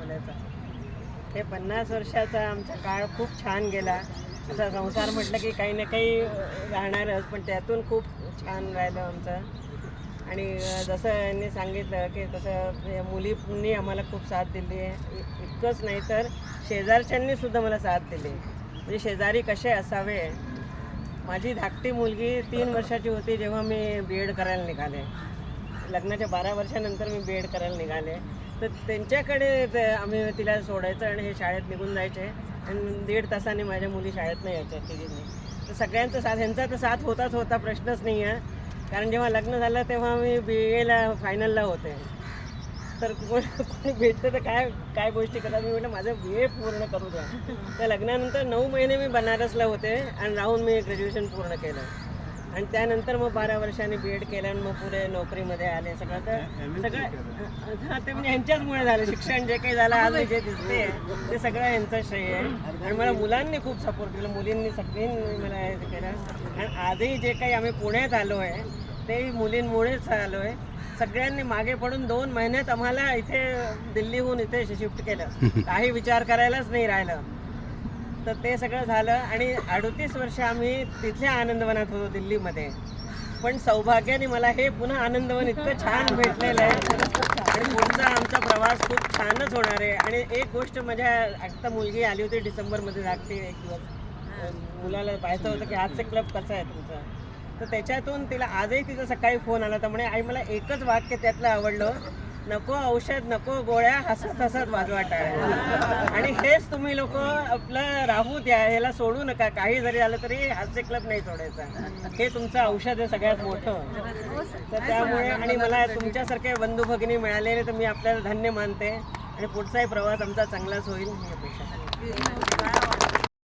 आपल्याचा. हे 50 वर्षाचा आमचा काळ खूप छान गेला. आता संसार म्हटलं की काही ना काही राहणारच, पण त्यातून खूप छान राहिलं आमचं. आणि जसं यांनी सांगितलं की तसं या मुलींनी आम्हाला खूप साथ दिली आहे. इतकंच नाही तर शेजारच्यांनीसुद्धा मला साथ दिली. म्हणजे शेजारी कसे असावे. माझी धाकटी मुलगी 3 वर्षाची होती जेव्हा मी B.Ed करायला निघाले. लग्नाच्या 12 वर्षानंतर मी B.Ed करायला निघाले. तर त्यांच्याकडे आम्ही तिला सोडायचं आणि हे शाळेत निघून जायचे आणि 1.5 तासाने माझ्या मुली शाळेतनं यायच्या तिघींनी. तर सगळ्यांचा साथ, ह्यांचा तर साथ होताच होता, प्रश्नच नाही आहे. कारण जेव्हा लग्न झालं तेव्हा मी BA फायनलला होते. तर कोणी भेटतं तर काय काय गोष्टी करतात. मी म्हटलं माझं BA पूर्ण करू द्या. त्या लग्नानंतर 9 महिने मी बनारसला होते आणि राहून मी ग्रॅज्युएशन पूर्ण केलं. आणि त्यानंतर मग 12 वर्षांनी B.Ed केलं आणि मग पुढे नोकरीमध्ये आले. सगळं हां, ते म्हणजे ह्यांच्याचमुळे झालं. शिक्षण जे काही झालं आज जे दिसते ते सगळं ह्यांचं श्रेय आहे. आणि मला मुलांनी खूप सपोर्ट केलं, मुलींनी सगळ्यांनी मला हे केलं. आणि आजही जे काही आम्ही पुण्यात आलो आहे ते मुलींमुळेच आलो आहे. सगळ्यांनी मागे पडून 2 महिन्यात आम्हाला इथे दिल्लीहून इथे शिफ्ट केलं. काही विचार करायलाच नाही राहिलं. तर ते सगळं झालं आणि 38 वर्ष आम्ही तिथल्या आनंदवनात होतो दिल्लीमध्ये. पण सौभाग्याने मला हे पुन्हा आनंदवन इतकं छान भेटलेलं आहे आणि पुढचा आमचा प्रवास खूप छानच होणार आहे. आणि एक गोष्ट, माझ्या आत्ता मुलगी आली होती डिसेंबरमध्ये, धाकटी, एक दिवस मुलाला पाहायचं होतं की आजचे क्लब कसा आहे तुमचा. तर त्याच्यातून तिला आजही तिचा सकाळी फोन आला. तर म्हणे आई मला एकच वाक्य त्यातलं आवडलं, नको औषध नको गोळ्या, हसत हसत वाजवा टाळ्या. आणि हेच तुम्ही लोक आपलं राहू द्या, ह्याला सोडू नका. काही जरी झालं तरी हास्य क्लब नाही सोडायचा. हे तुमचं औषध आहे सगळ्यात मोठं. तर त्यामुळे आणि मला तुमच्यासारखे बंधू भगिनी मिळालेले तर मी आपल्याला धन्य मानते आणि पुढचाही प्रवास आमचा चांगलाच होईल ही अपेक्षा.